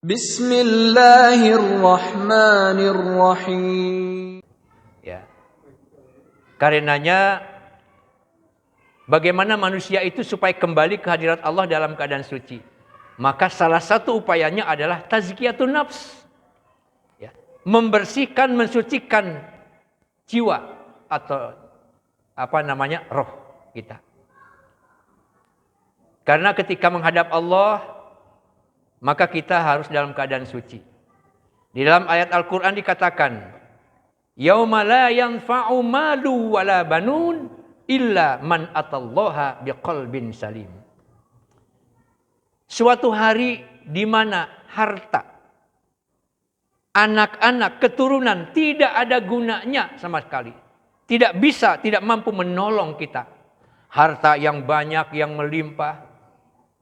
Bismillahirrahmanirrahim. Ya. Karenanya bagaimana manusia itu supaya kembali ke hadirat Allah dalam keadaan suci? Maka salah satu upayanya adalah tazkiyatun nafs. Ya. Membersihkan, mensucikan jiwa atau roh kita. Karena ketika menghadap Allah, maka kita harus dalam keadaan suci. Di dalam ayat Al-Quran dikatakan, Yauma la yanfa'u malu wala banun illa man atallaha biqalbin salim. Suatu hari di mana harta, anak-anak, keturunan tidak ada gunanya sama sekali. Tidak bisa, tidak mampu menolong kita. Harta yang banyak, yang melimpah.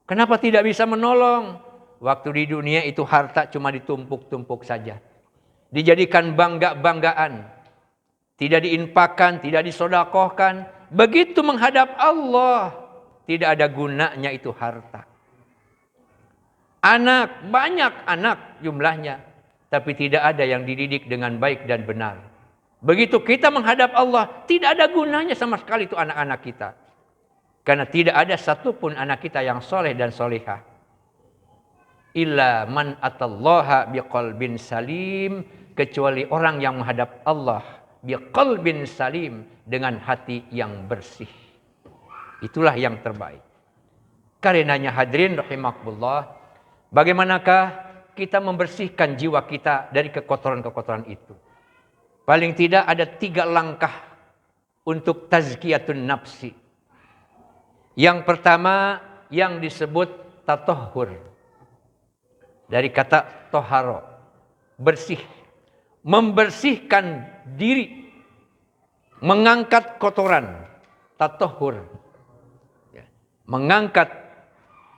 Kenapa tidak bisa menolong? Waktu di dunia itu harta cuma ditumpuk-tumpuk saja. Dijadikan bangga-banggaan. Tidak diinfakkan, tidak disodakohkan. Begitu menghadap Allah, tidak ada gunanya itu harta. Anak, banyak anak jumlahnya. Tapi tidak ada yang dididik dengan baik dan benar. Begitu kita menghadap Allah, tidak ada gunanya sama sekali itu anak-anak kita. Karena tidak ada satupun anak kita yang soleh dan solehah. Illa man atallaha biqalbin salim, kecuali orang yang menghadap Allah biqalbin salim, dengan hati yang bersih. Itulah yang terbaik. Karenanya hadirin rahimakumullah, bagaimanakah kita membersihkan jiwa kita dari kekotoran-kekotoran itu? Paling tidak ada 3 langkah untuk tazkiyatun nafsi. Yang pertama yang disebut tatahhur. Dari kata toharo, bersih. Membersihkan diri. Mengangkat kotoran. Tatahhur. Mengangkat,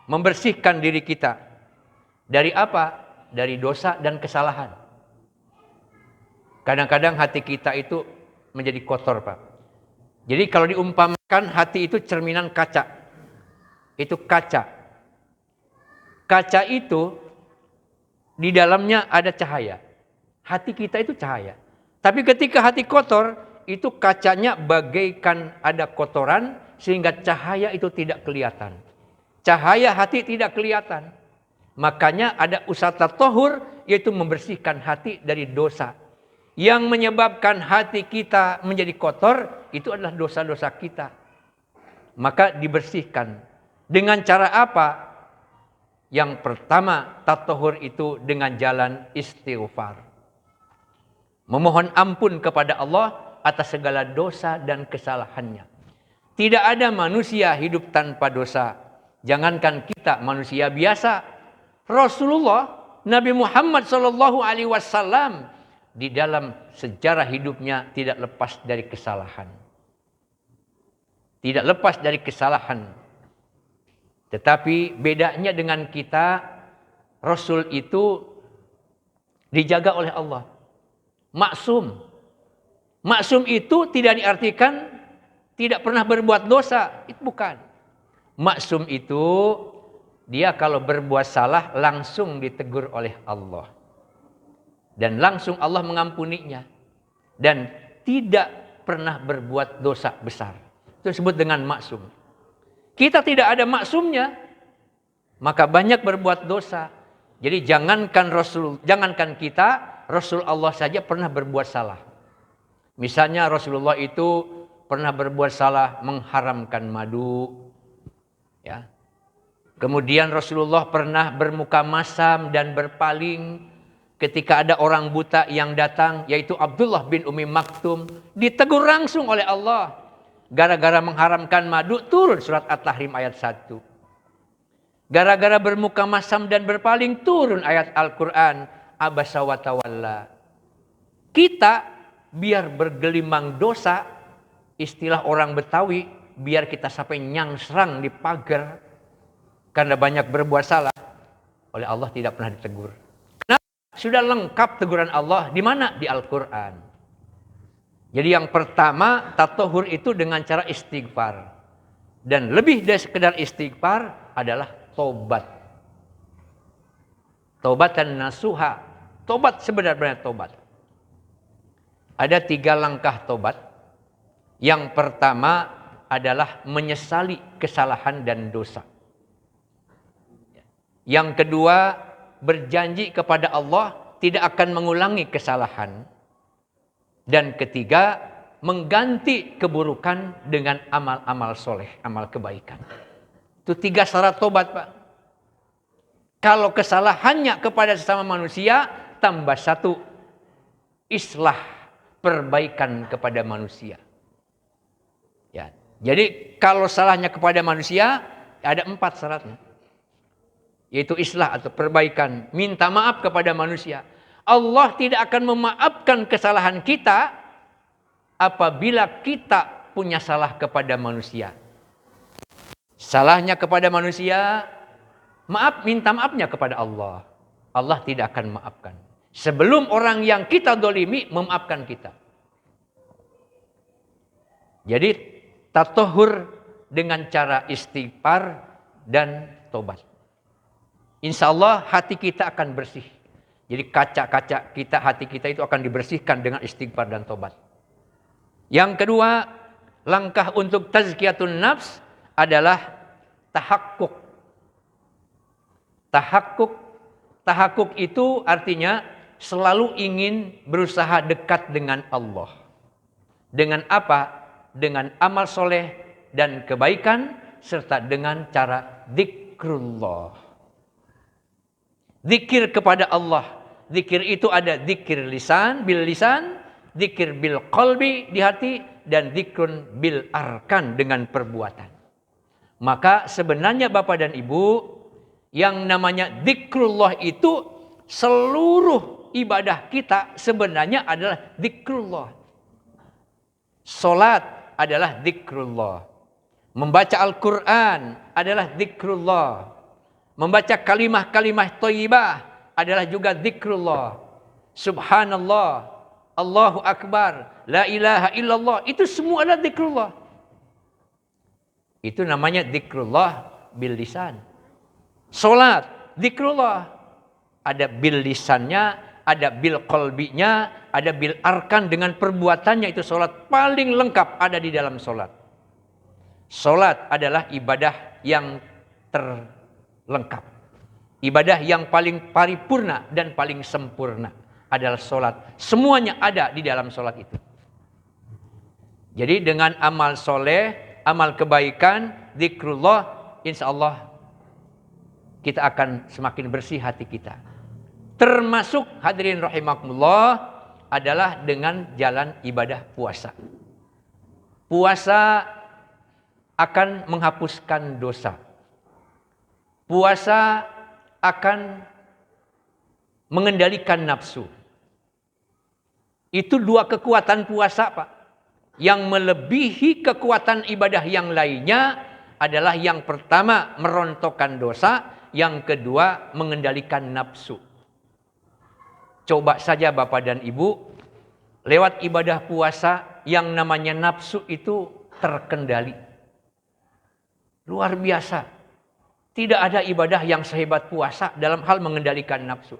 membersihkan diri kita. Dari apa? Dari dosa dan kesalahan. Kadang-kadang hati kita itu menjadi kotor, Pak. Jadi kalau diumpamakan hati itu cerminan kaca. Itu kaca. Kaca itu di dalamnya ada cahaya. Hati kita itu cahaya. Tapi ketika hati kotor, itu kacanya bagaikan ada kotoran sehingga cahaya itu tidak kelihatan. Cahaya hati tidak kelihatan. Makanya ada usaha tatahhur, yaitu membersihkan hati dari dosa. Yang menyebabkan hati kita menjadi kotor, itu adalah dosa-dosa kita. Maka dibersihkan. Dengan cara apa? Yang pertama, tatahhur itu dengan jalan istighfar. Memohon ampun kepada Allah atas segala dosa dan kesalahannya. Tidak ada manusia hidup tanpa dosa. Jangankan kita manusia biasa. Rasulullah Nabi Muhammad SAW di dalam sejarah hidupnya tidak lepas dari kesalahan. Tidak lepas dari kesalahan. Tetapi bedanya dengan kita, Rasul itu dijaga oleh Allah. Maksum. Maksum itu tidak diartikan tidak pernah berbuat dosa. Itu bukan. Maksum itu dia kalau berbuat salah langsung ditegur oleh Allah. Dan langsung Allah mengampuninya. Dan tidak pernah berbuat dosa besar. Itu disebut dengan maksum. Kita tidak ada maksumnya, maka banyak berbuat dosa. Jadi jangankan kita, Rasul Allah saja pernah berbuat salah. Misalnya Rasulullah itu pernah berbuat salah mengharamkan madu. Ya. Kemudian Rasulullah pernah bermuka masam dan berpaling ketika ada orang buta yang datang, yaitu Abdullah bin Umi Maktum, ditegur langsung oleh Allah. Gara-gara mengharamkan madu, turun surat At-Tahrim ayat 1. Gara-gara bermuka masam dan berpaling, turun ayat Al-Quran, Abasa wa tawalla. Kita biar bergelimang dosa, istilah orang Betawi, biar kita sampai nyangsrang di pagar, karena banyak berbuat salah, oleh Allah tidak pernah ditegur. Kenapa? Sudah lengkap teguran Allah, di mana? Di Al-Quran. Jadi yang pertama, tatahhur itu dengan cara istighfar. Dan lebih dari sekedar istighfar adalah tobat. Taubatan nasuha. Tobat sebenar-benar tobat. Ada 3 langkah tobat. Yang pertama adalah menyesali kesalahan dan dosa. Yang kedua, berjanji kepada Allah tidak akan mengulangi kesalahan. Dan ketiga, mengganti keburukan dengan amal-amal soleh, amal kebaikan. Itu 3 syarat tobat, Pak. Kalau kesalahannya kepada sesama manusia, tambah 1, islah, perbaikan kepada manusia. Ya. Jadi kalau salahnya kepada manusia, ada 4 syaratnya. Yaitu islah atau perbaikan, minta maaf kepada manusia. Allah tidak akan memaafkan kesalahan kita apabila kita punya salah kepada manusia. Salahnya kepada manusia, maaf, minta maafnya kepada Allah. Allah tidak akan memaafkan. Sebelum orang yang kita dolimi memaafkan kita. Jadi tatohur dengan cara istighfar dan tobat. Insya Allah hati kita akan bersih. Jadi kaca-kaca kita, hati kita itu akan dibersihkan dengan istighfar dan tobat. Yang kedua, langkah untuk tazkiyatun nafs adalah tahakkuk. Tahakkuk itu artinya selalu ingin berusaha dekat dengan Allah. Dengan apa? Dengan amal soleh dan kebaikan serta dengan cara zikrullah. Zikir kepada Allah. Zikir itu ada zikir lisan, bil lisan, zikir bil qalbi di hati, dan zikrun bil arkan dengan perbuatan. Maka sebenarnya Bapak dan Ibu, yang namanya zikrullah itu seluruh ibadah kita sebenarnya adalah zikrullah. Salat adalah zikrullah. Membaca Al-Quran adalah zikrullah. Membaca kalimah-kalimah thayyibah adalah juga zikrullah. Subhanallah, Allahu Akbar, la ilaha illallah, itu semua adalah zikrullah. Itu namanya zikrullah bil lisan. Salat, zikrullah. Ada bil lisannya, ada bil qalbinya, ada bil arkan dengan perbuatannya. Itu salat paling lengkap ada di dalam salat. Salat adalah ibadah yang terlengkap. Ibadah yang paling paripurna dan paling sempurna adalah salat. Semuanya ada di dalam salat itu. Jadi dengan amal soleh, amal kebaikan, zikrullah, insya Allah kita akan semakin bersih hati kita. Termasuk hadirin rahimakumullah adalah dengan jalan ibadah puasa. Puasa akan menghapuskan dosa. Puasa akan mengendalikan nafsu. Itu 2 kekuatan puasa, Pak. Yang melebihi kekuatan ibadah yang lainnya adalah yang pertama merontokkan dosa, yang kedua mengendalikan nafsu. Coba saja Bapak dan Ibu, lewat ibadah puasa yang namanya nafsu itu terkendali. Luar biasa. Tidak ada ibadah yang sehebat puasa dalam hal mengendalikan nafsu.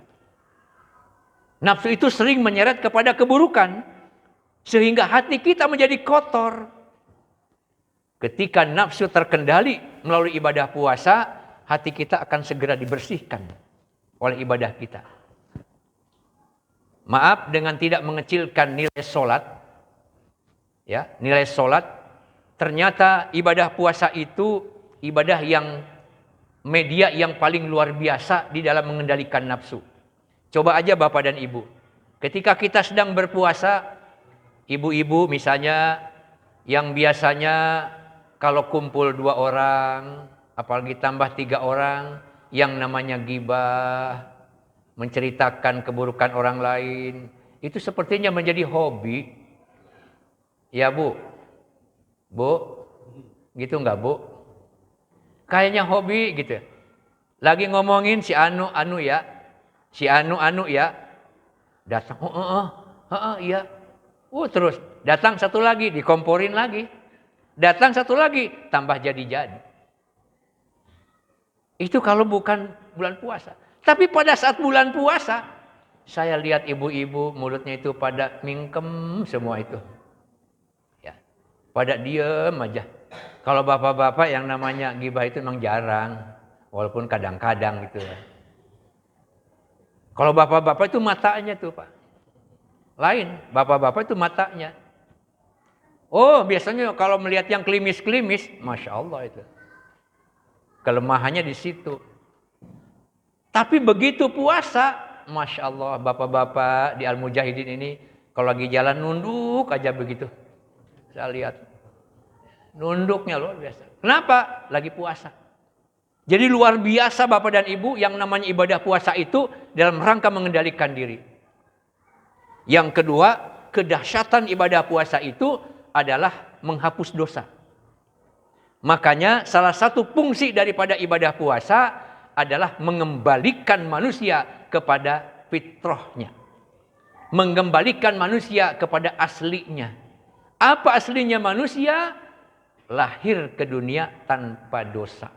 Nafsu itu sering menyeret kepada keburukan, sehingga hati kita menjadi kotor. Ketika nafsu terkendali melalui ibadah puasa, hati kita akan segera dibersihkan oleh ibadah kita. Maaf dengan tidak mengecilkan nilai solat. Ya, nilai solat. Ternyata ibadah puasa itu ibadah yang media yang paling luar biasa di dalam mengendalikan nafsu. Coba aja Bapak dan Ibu. Ketika kita sedang berpuasa, ibu-ibu misalnya yang biasanya kalau kumpul 2 orang, apalagi tambah 3 orang, yang namanya ghibah, menceritakan keburukan orang lain, itu sepertinya menjadi hobi. Ya Bu? Bu? Gitu enggak Bu? Kayaknya hobi gitu. Lagi ngomongin si anu ya. Si anu ya. Datang, iya. Terus datang satu lagi, dikomporin lagi. Datang satu lagi, tambah jadi-jadi. Itu kalau bukan bulan puasa. Tapi pada saat bulan puasa, saya lihat ibu-ibu mulutnya itu pada mingkem semua itu. Ya, pada diem aja. Kalau bapak-bapak yang namanya gibah itu memang jarang. Walaupun kadang-kadang gitu ya. Kalau bapak-bapak itu matanya tuh Pak. Lain, bapak-bapak itu matanya. Oh, biasanya kalau melihat yang klimis-klimis, Masya Allah itu. Kelemahannya di situ. Tapi begitu puasa, Masya Allah, bapak-bapak di Al-Mujahidin ini, kalau lagi jalan nunduk aja begitu. Saya lihat. Nunduknya luar biasa. Kenapa? Lagi puasa. Jadi luar biasa Bapak dan Ibu yang namanya ibadah puasa itu dalam rangka mengendalikan diri. Yang kedua, kedahsyatan ibadah puasa itu adalah menghapus dosa. Makanya salah satu fungsi daripada ibadah puasa adalah mengembalikan manusia kepada fitrahnya. Mengembalikan manusia kepada aslinya. Apa aslinya manusia? Lahir ke dunia tanpa dosa.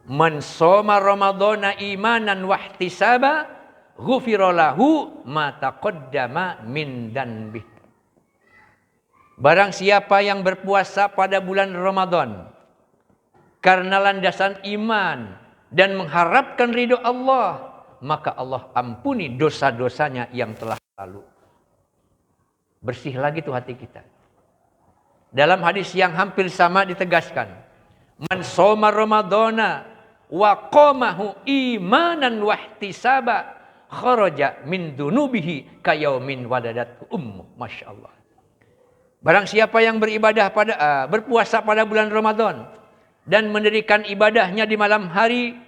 Man shoma ramadhana imanan wahtisaba ghufira lahu ma taqaddama min danbih. Barang siapa yang berpuasa pada bulan Ramadan karena landasan iman dan mengharapkan ridho Allah, maka Allah ampuni dosa-dosanya yang telah lalu. Bersih lagi tuh hati kita. Dalam hadis yang hampir sama ditegaskan, man shoma ramadhana wa qamahu imanan wahtisaba kharaja min dunubihi kayaumin wadadat ummu. Masya Allah. Barang siapa yang berpuasa pada bulan Ramadan dan mendirikan ibadahnya di malam hari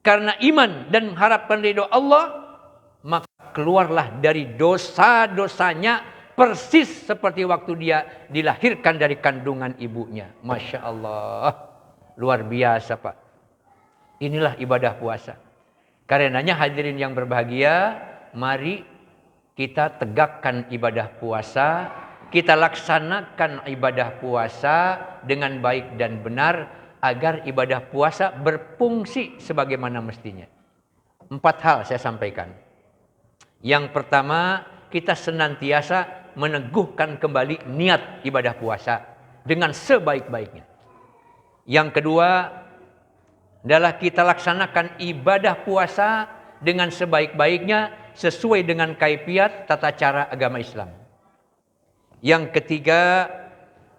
karena iman dan mengharapkan ridho Allah, maka keluarlah dari dosa-dosanya persis seperti waktu dia dilahirkan dari kandungan ibunya. Masya Allah. Luar biasa Pak. Inilah ibadah puasa. Karenanya hadirin yang berbahagia, mari kita tegakkan ibadah puasa. Kita laksanakan ibadah puasa dengan baik dan benar agar ibadah puasa berfungsi sebagaimana mestinya. 4 hal saya sampaikan. Yang pertama, kita senantiasa meneguhkan kembali niat ibadah puasa dengan sebaik-baiknya. Yang kedua adalah kita laksanakan ibadah puasa dengan sebaik-baiknya sesuai dengan kaifiat tata cara agama Islam. Yang ketiga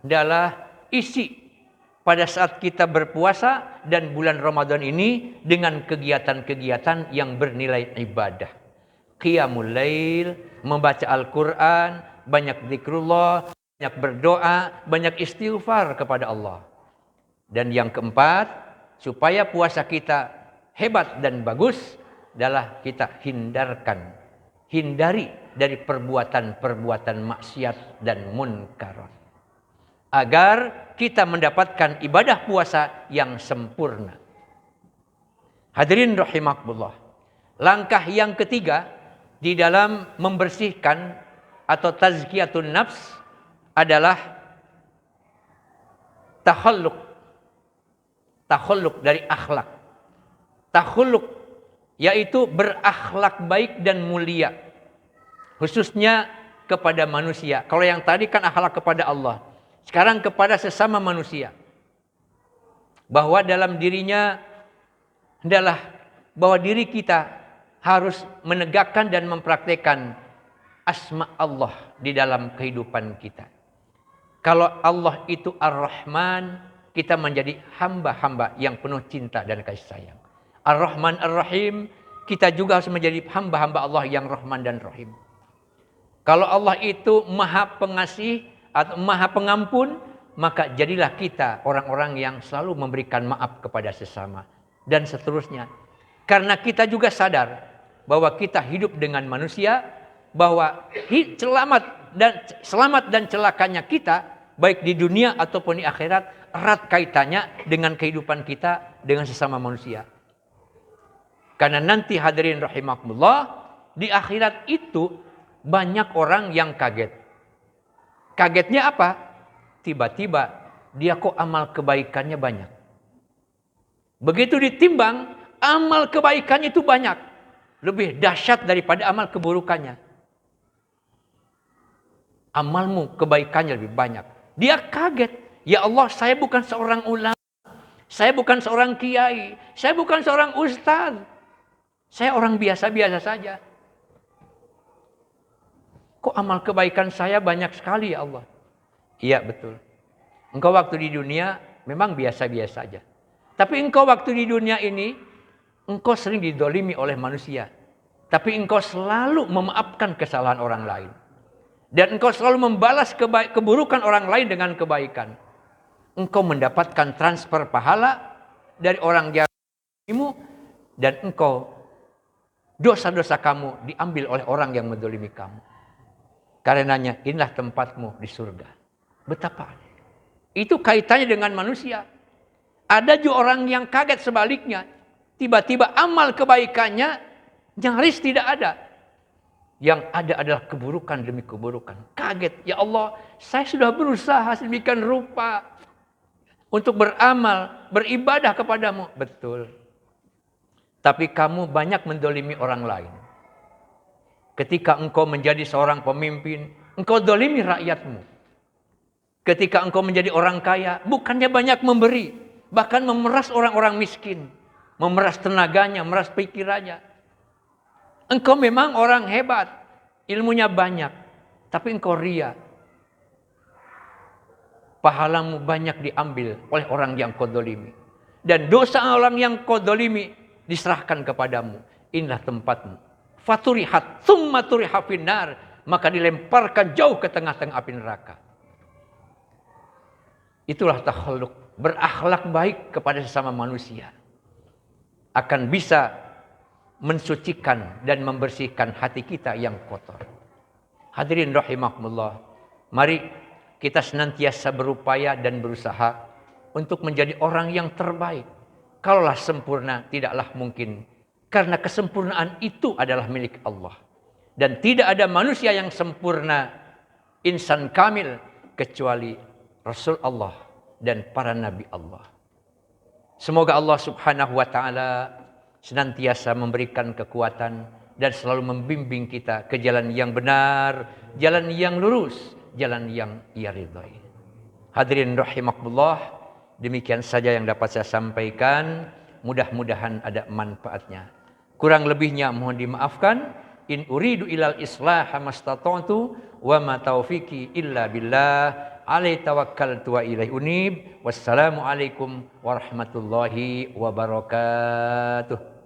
adalah isi pada saat kita berpuasa dan bulan Ramadan ini dengan kegiatan-kegiatan yang bernilai ibadah. Qiyamul lail, membaca Al-Quran, banyak zikrullah, banyak berdoa, banyak istighfar kepada Allah. Dan yang keempat, supaya puasa kita hebat dan bagus, adalah kita hindari dari perbuatan-perbuatan maksiat dan munkar. Agar kita mendapatkan ibadah puasa yang sempurna. Hadirin rahimakumullah. Langkah yang ketiga di dalam membersihkan atau tazkiyatun nafs adalah takhalluk dari akhlak. Takhalluk yaitu berakhlak baik dan mulia. Khususnya kepada manusia. Kalau yang tadi kan akhlak kepada Allah. Sekarang kepada sesama manusia. Bahwa dalam dirinya adalah bahwa diri kita harus menegakkan dan mempraktekkan asma Allah di dalam kehidupan kita. Kalau Allah itu Ar-Rahman, kita menjadi hamba-hamba yang penuh cinta dan kasih sayang. Ar-Rahman Ar-Rahim, kita juga harus menjadi hamba-hamba Allah yang Rahman dan Rahim. Kalau Allah itu Maha Pengasih atau Maha Pengampun, maka jadilah kita orang-orang yang selalu memberikan maaf kepada sesama dan seterusnya. Karena kita juga sadar bahwa kita hidup dengan manusia, bahwa selamat dan celakanya kita baik di dunia ataupun di akhirat erat kaitannya dengan kehidupan kita dengan sesama manusia. Karena nanti hadirin rahimakumullah, di akhirat itu banyak orang yang kaget. Kagetnya apa? Tiba-tiba dia kok amal kebaikannya banyak. Begitu ditimbang, amal kebaikannya itu banyak. Lebih dahsyat daripada amal keburukannya. Amalmu kebaikannya lebih banyak. Dia kaget. Ya Allah, saya bukan seorang ulama. Saya bukan seorang kiai. Saya bukan seorang ustaz. Saya orang biasa-biasa saja. Kok amal kebaikan saya banyak sekali ya Allah? Iya betul. Engkau waktu di dunia memang biasa-biasa saja. Tapi engkau waktu di dunia ini, engkau sering didolimi oleh manusia. Tapi engkau selalu memaafkan kesalahan orang lain. Dan engkau selalu membalas keburukan orang lain dengan kebaikan. Engkau mendapatkan transfer pahala dari orang yang mendolimimu. Dan engkau, dosa-dosa kamu diambil oleh orang yang mendolimi kamu. Karenanya inilah tempatmu di surga. Betapa aneh. Itu kaitannya dengan manusia. Ada juga orang yang kaget sebaliknya. Tiba-tiba amal kebaikannya nyaris tidak ada. Yang ada adalah keburukan demi keburukan. Kaget, ya Allah, saya sudah berusaha sedemikian rupa untuk beramal, beribadah kepadamu. Betul. Tapi kamu banyak mendolimi orang lain. Ketika engkau menjadi seorang pemimpin, engkau dolimi rakyatmu. Ketika engkau menjadi orang kaya, bukannya banyak memberi, bahkan memeras orang-orang miskin. Memeras tenaganya, memeras pikirannya. Engkau memang orang hebat, ilmunya banyak, tapi engkau ria. Pahalamu banyak diambil oleh orang yang kau dolimi. Dan dosa orang yang kau dolimi diserahkan kepadamu. Inilah tempatmu. Faturihat, summa turiha finnar. Maka dilemparkan jauh ke tengah-tengah api neraka. Itulah takhalluq, berakhlak baik kepada sesama manusia. Akan bisa mensucikan dan membersihkan hati kita yang kotor. Hadirin rahimakumullah, mari kita senantiasa berupaya dan berusaha untuk menjadi orang yang terbaik. Kalaulah sempurna, tidaklah mungkin. Karena kesempurnaan itu adalah milik Allah. Dan tidak ada manusia yang sempurna, insan kamil, kecuali Rasul Allah dan para Nabi Allah. Semoga Allah subhanahu wa ta'ala senantiasa memberikan kekuatan dan selalu membimbing kita ke jalan yang benar, jalan yang lurus, jalan yang ia ridhai. Hadirin rahimakumullah, demikian saja yang dapat saya sampaikan. Mudah-mudahan ada manfaatnya. Kurang lebihnya mohon dimaafkan. In uridu ilal islaha mastata'tu wa ma taufiqi illa billah. Alaihi tawakkaltu wa ilaihi unib. Wassalamualaikum warahmatullahi wabarakatuh.